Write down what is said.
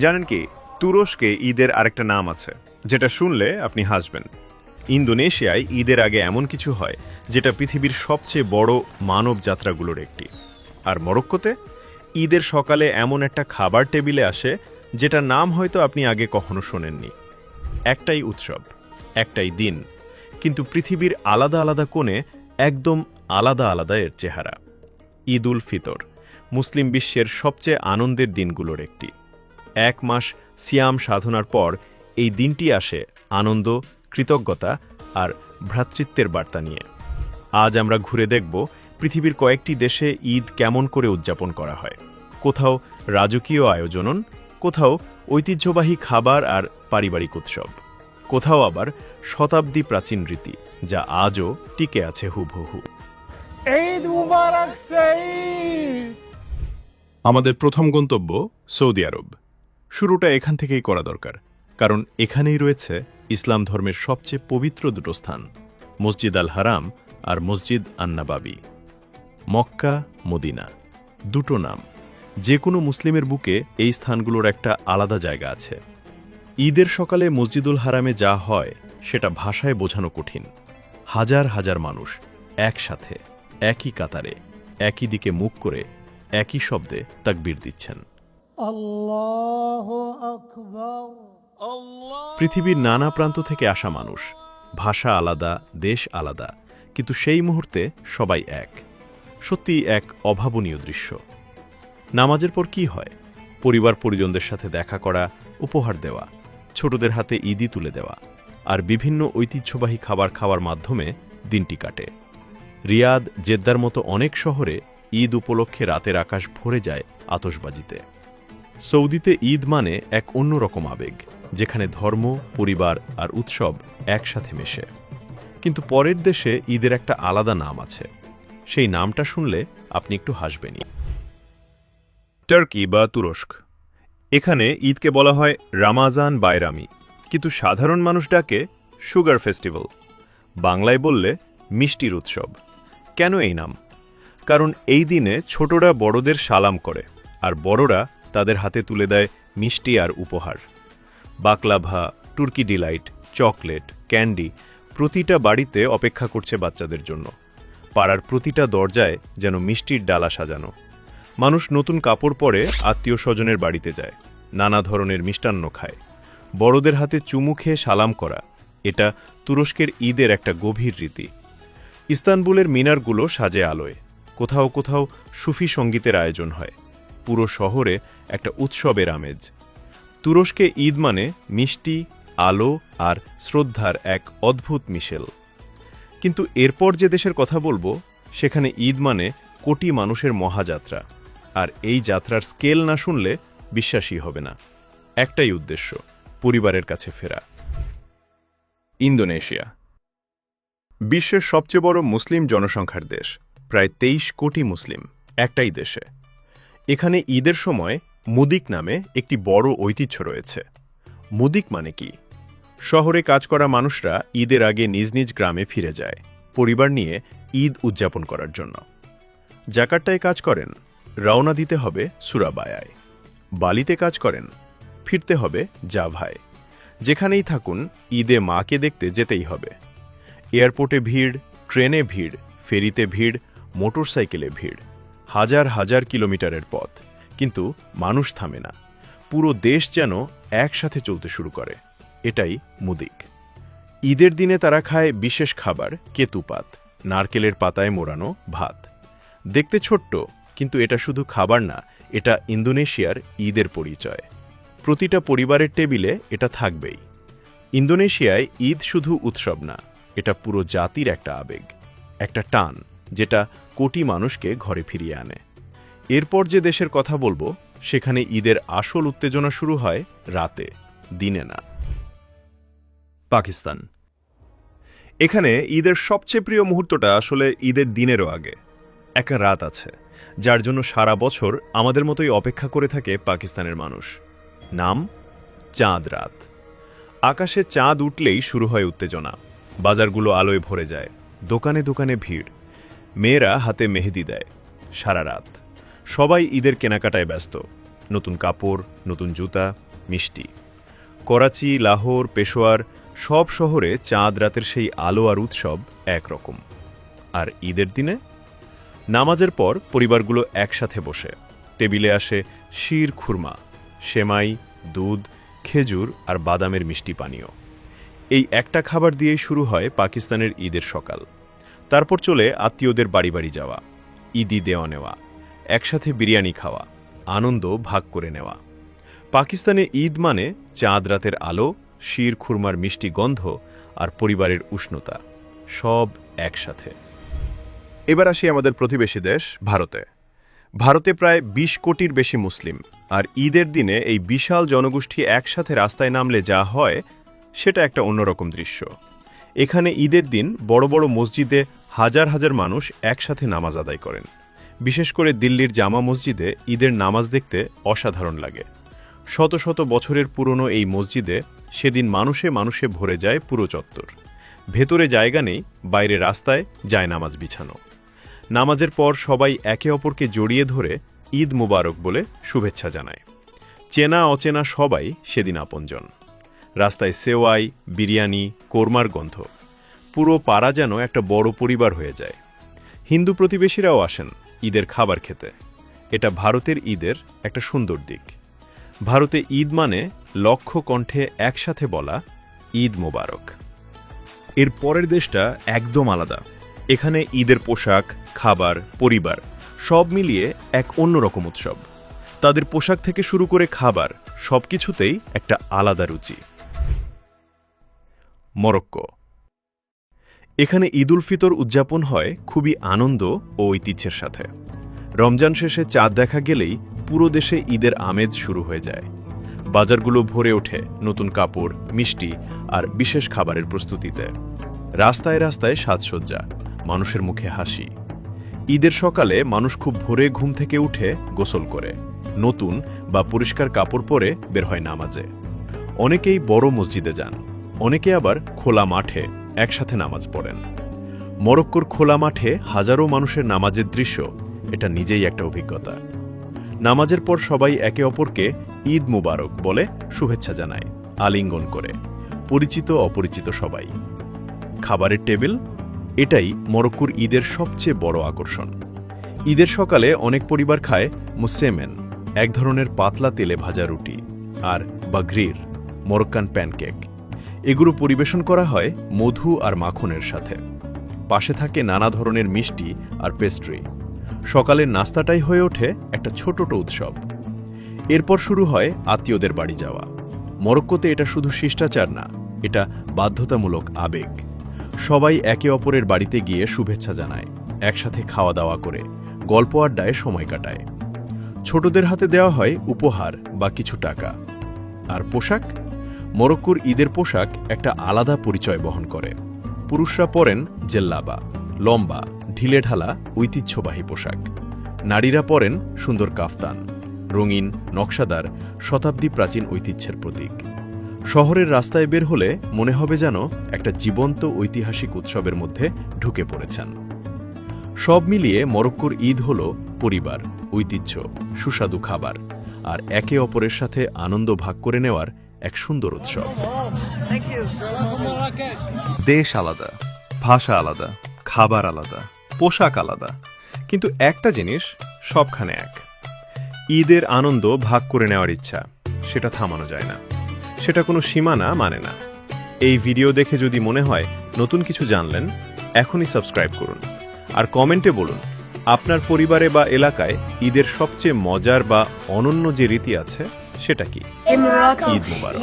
জানেন কি, তুরস্কে ঈদের আরেকটা নাম আছে যেটা শুনলে আপনি হাসবেন। ইন্দোনেশিয়ায় ঈদের আগে এমন কিছু হয় যেটা পৃথিবীর সবচেয়ে বড় মানব যাত্রাগুলোর একটি। আর মরক্কোতে ঈদের সকালে এমন একটা খাবার টেবিলে আসে যেটার নাম হয়তো আপনি আগে কখনো শোনেননি। একটাই উৎসব, একটাই দিন, কিন্তু পৃথিবীর আলাদা আলাদা কোণে একদম আলাদা আলাদা এর চেহারা। ঈদ উল ফিতর মুসলিম বিশ্বের সবচেয়ে আনন্দের দিনগুলোর একটি। 1 মাস সিয়াম সাধনার পর এই দিনটি আসে আনন্দ, কৃতজ্ঞতা আর ভ্রাতৃত্বের বার্তা নিয়ে। আজ আমরা ঘুরে দেখব পৃথিবীর কয়েকটি দেশে ঈদ কেমন করে উদযাপন করা হয়। কোথাও রাজকীয় আয়োজন, কোথাও ঐতিহ্যবাহী খাবার আর পারিবারিক উৎসব, কোথাও আবার শতাব্দী প্রাচীন রীতি যা আজও টিকে আছে হুবহু। ঈদ মুবারক সঈদ। আমাদের প্রথম গন্তব্য সৌদি আরব। শুরুটা এখান থেকেই করা দরকার, কারণ এখানেই রয়েছে ইসলাম ধর্মের সবচেয়ে পবিত্র দুটো স্থান, মসজিদ আল হারাম আর মসজিদ আন্নাবাবি। মক্কা, মদিনা, দুটো নাম। যে কোনো মুসলিমের বুকে এই স্থানগুলোর একটা আলাদা জায়গা আছে। ঈদের সকালে মসজিদুল হারামে যা হয় সেটা ভাষায় বোঝানো কঠিন। হাজার হাজার মানুষ একসাথে, একই কাতারে, একই দিকে মুখ করে, একই শব্দে তাকবীর দিচ্ছেন। আল্লাহু আকবার। পৃথিবীর নানা প্রান্ত থেকে আসা মানুষ, ভাষা আলাদা, দেশ আলাদা, কিন্তু সেই মুহূর্তে সবাই এক। সত্যি এক অভাবনীয় দৃশ্য। নামাজের পর কি হয়? পরিবার পরিজনদের সাথে দেখা করা, উপহার দেওয়া, ছোটদের হাতে ঈদি তুলে দেওয়া, আর বিভিন্ন ঐতিহ্যবাহী খাবার খাওয়ার মাধ্যমে দিনটি কাটে। রিয়াদ, জেদ্দার মতো অনেক শহরে ঈদ উপলক্ষে রাতের আকাশ ভরে যায় আতশবাজিতে। সৌদিতে ঈদ মানে এক অন্যরকম আবেগ, যেখানে ধর্ম, পরিবার আর উৎসব একসাথে মেশে। কিন্তু পরের দেশে ঈদের একটা আলাদা নাম আছে। সেই নামটা শুনলে আপনি একটু হাসবেনই। টার্কি বা তুরস্ক। এখানে ঈদকে বলা হয় রামাজান বাইরামি, কিন্তু সাধারণ মানুষ ডাকে সুগার ফেস্টিভ্যাল। বাংলায় বললে মিষ্টির উৎসব। কেন এই নাম? কারণ এই দিনে ছোটরা বড়দের সালাম করে, আর বড়রা তাদের হাতে তুলে দেয় মিষ্টি আর উপহার। বাকলাভা, তুর্কি ডিলাইট, চকলেট, ক্যান্ডি প্রতিটা বাড়িতে অপেক্ষা করছে বাচ্চাদের জন্য। পাড়ার প্রতিটা দরজায় যেন মিষ্টির ডালা সাজানো। মানুষ নতুন কাপড় পরে আত্মীয় স্বজনের বাড়িতে যায়, নানা ধরনের মিষ্টান্ন খায়। বড়দের হাতে চুমু খেয়ে সালাম করা, এটা তুরস্কের ঈদের একটা গভীর রীতি। ইস্তানবুলের মিনারগুলো সাজে আলোয়, কোথাও কোথাও সুফি সঙ্গীতের আয়োজন হয়। পুরো শহরে একটা উৎসবের আমেজ। তুরস্কে ঈদ মানে মিষ্টি, আলো আর শ্রদ্ধার এক অদ্ভুত মিশেল। কিন্তু এরপর যে দেশের কথা বলবো, সেখানে ঈদ মানে কোটি মানুষের মহাযাত্রা। আর এই যাত্রার স্কেল না শুনলে বিশ্বাসই হবে না। একটাই উদ্দেশ্য, পরিবারের কাছে ফেরা। ইন্দোনেশিয়া বিশ্বের সবচেয়ে বড় মুসলিম জনসংখ্যার দেশ, প্রায় 23 কোটি মুসলিম একটাই দেশে। এখানে ঈদের সময় মুদিক নামে একটি বড় ঐতিহ্য রয়েছে। মুদিক মানে কি? শহরে কাজ করা মানুষরা ঈদের আগে নিজ নিজ গ্রামে ফিরে যায় পরিবার নিয়ে ঈদ উদযাপন করার জন্য। জাকার্তায় কাজ করেন, রওনা দিতে হবে সুরাবায়ায়। বালিতে কাজ করেন, ফিরতে হবে জাভায়। যেখানেই থাকুন, ঈদে মাকে দেখতে যেতেই হবে। এয়ারপোর্টে ভিড়, ট্রেনে ভিড়, ফেরিতে ভিড়, মোটরসাইকেলে ভিড়। হাজার হাজার কিলোমিটারের পথ, কিন্তু মানুষ থামে না। পুরো দেশ যেন একসাথে চলতে শুরু করে। এটাই মুদিক। ঈদের দিনে তারা খায় বিশেষ খাবার, কেতুপাত, নারকেলের পাতায় মোড়ানো ভাত। দেখতে ছোট্ট, কিন্তু এটা শুধু খাবার না, এটা ইন্দোনেশিয়ার ঈদের পরিচয়। প্রতিটা পরিবারের টেবিলে এটা থাকবেই। ইন্দোনেশিয়ায় ঈদ শুধু উৎসব না, এটা পুরো জাতির একটা আবেগ, একটা টান, যেটা কোটি মানুষকে ঘরে ফিরিয়ে আনে। এরপর যে দেশের কথা বলবো, সেখানে ঈদের আসল উত্তেজনা শুরু হয় রাতে, দিনে না। পাকিস্তান। এখানে ঈদের সবচেয়ে প্রিয় মুহূর্তটা আসলে ঈদের দিনেরও আগে। একটা রাত আছে যার জন্য সারা বছর আমাদের মতোই অপেক্ষা করে থাকে পাকিস্তানের মানুষ। নাম চাঁদ রাত। আকাশে চাঁদ উঠলেই শুরু হয় উত্তেজনা। বাজারগুলো আলোয় ভরে যায়, দোকানে দোকানে ভিড়। মেয়েরা হাতে মেহেদি দেয়। সারা রাত সবাই ঈদের কেনাকাটায় ব্যস্ত। নতুন কাপড়, নতুন জুতা, মিষ্টি। করাচি, লাহোর, পেশোয়ার সব শহরে চাঁদ রাতের সেই আলো আর উৎসব একরকম। আর ঈদের দিনে নামাজের পর পরিবারগুলো একসাথে বসে টেবিলে আসে শির খুরমা, সেমাই, দুধ, খেজুর আর বাদামের মিষ্টি পানীয়। এই একটা খাবার দিয়েই শুরু হয় পাকিস্তানের ঈদের সকাল। তারপর চলে আত্মীয়দের বাড়ি বাড়ি যাওয়া, ঈদি দেওয়া নেওয়া, একসাথে বিরিয়ানি খাওয়া, আনন্দ ভাগ করে নেওয়া। পাকিস্তানে ঈদ মানে চাঁদ রাতের আলো, শির খুরমার মিষ্টি গন্ধ আর পরিবারের উষ্ণতা, সব একসাথে। এবার আসি আমাদের প্রতিবেশী দেশ ভারতে। ভারতে প্রায় ২০ কোটির বেশি মুসলিম, আর ঈদের দিনে এই বিশাল জনগোষ্ঠী একসাথে রাস্তায় নামলে যা হয় সেটা একটা অন্যরকম দৃশ্য। এখানে ঈদের দিন বড় বড় মসজিদে হাজার হাজার মানুষ একসাথে নামাজ আদায় করেন। বিশেষ করে দিল্লির জামা মসজিদে ঈদের নামাজ দেখতে অসাধারণ লাগে। শত শত বছরের পুরনো এই মসজিদে সেদিন মানুষে মানুষে ভরে যায় পুরো চত্বর। ভেতরে জায়গা নেই, বাইরে রাস্তায় যায় নামাজ বিছানো। নামাজের পর সবাই একে অপরকে জড়িয়ে ধরে ঈদ মুবারক বলে শুভেচ্ছা জানায়। চেনা অচেনা সবাই সেদিন আপনজন। রাস্তায় সেওয়াই, বিরিয়ানি, কোরমার গন্ধ। পুরো পাড়া যেন একটা বড় পরিবার হয়ে যায়। হিন্দু প্রতিবেশীরাও আসেন ঈদের খাবার খেতে। এটা ভারতের ঈদের একটা সুন্দর দিক। ভারতে ঈদ মানে লক্ষ কণ্ঠে একসাথে বলা ঈদ মোবারক। এর পরের দেশটা একদম আলাদা। এখানে ঈদের পোশাক, খাবার, পরিবার সব মিলিয়ে এক অন্যরকম উৎসব। তাদের পোশাক থেকে শুরু করে খাবার সবকিছুতেই একটা আলাদা রুচি। মরক্কো। এখানে ঈদ উল ফিতর উদযাপন হয় খুবই আনন্দ ও ঐতিহ্যের সাথে। রমজান শেষে চাঁদ দেখা গেলেই পুরো দেশে ঈদের আমেজ শুরু হয়ে যায়। বাজারগুলো ভরে ওঠে নতুন কাপড়, মিষ্টি আর বিশেষ খাবারের প্রস্তুতিতে। রাস্তায় রাস্তায় সাজসজ্জা, মানুষের মুখে হাসি। ঈদের সকালে মানুষ খুব ভোরে ঘুম থেকে উঠে গোসল করে, নতুন বা পরিষ্কার কাপড় পরে বের হয় নামাজে। অনেকেই বড় মসজিদে যান, অনেকে আবার খোলা মাঠে একসাথে নামাজ পড়েন। মরক্কোর খোলা মাঠে হাজারো মানুষের নামাজের দৃশ্য এটা নিজেই একটা অভিজ্ঞতা। নামাজের পর সবাই একে অপরকে ঈদ মুবারক বলে শুভেচ্ছা জানায়, আলিঙ্গন করে। পরিচিত অপরিচিত সবাই। খাবারের টেবিল এটাই মরক্কোর ঈদের সবচেয়ে বড় আকর্ষণ। ঈদের সকালে অনেক পরিবার খায় মুসেমেন, এক ধরনের পাতলা তেলে ভাজা রুটি, আর বাগরির, মরক্কান প্যানকেক। এগুলো পরিবেশন করা হয় মধু আর মাখনের সাথে। পাশে থাকে নানা ধরনের মিষ্টি আর পেস্ট্রি। সকালের নাস্তাটাই হয়ে ওঠে একটা ছোট উৎসব। এরপর শুরু হয় আত্মীয়দের বাড়ি যাওয়া। মরক্কোতে এটা শুধু শিষ্টাচার না, এটা বাধ্যতামূলক আবেগ। সবাই একে অপরের বাড়িতে গিয়ে শুভেচ্ছা জানায়, একসাথে খাওয়া দাওয়া করে গল্প আড্ডায় সময় কাটায়। ছোটদের হাতে দেওয়া হয় উপহার বা কিছু টাকা। আর পোশাক, মরক্কোর ঈদের পোশাক একটা আলাদা পরিচয় বহন করে। পুরুষরা পরেন জেল্লাবা, লম্বা ঢিলেঢালা ঐতিহ্যবাহী পোশাক। নারীরা পরেন সুন্দর কাফতান, রঙিন নকশাদার শতাব্দী প্রাচীন ঐতিহ্যের প্রতীক। শহরের রাস্তায় বের হলে মনে হবে যেন একটা জীবন্ত ঐতিহাসিক উৎসবের মধ্যে ঢুকে পড়েছেন। সব মিলিয়ে মরক্কোর ঈদ হল পরিবার, ঐতিহ্য, সুস্বাদু খাবার আর একে অপরের সাথে আনন্দ ভাগ করে নেওয়ার এক সুন্দর উৎসব। দেশ আলাদা, ভাষা আলাদা, খাবার আলাদা, পোশাক আলাদা, কিন্তু একটা জিনিস সবখানে এক। ঈদের আনন্দ ভাগ করে নেওয়ার ইচ্ছা, সেটা থামানো যায় না। সেটা কোনো সীমানা মানে না। এই ভিডিও দেখে যদি মনে হয় নতুন কিছু জানলেন, এখনই সাবস্ক্রাইব করুন আর কমেন্টে বলুন আপনার পরিবারে বা এলাকায় ঈদের সবচেয়ে মজার বা অনন্য যে রীতি আছে সেটা কি। ঈদ মুবারক।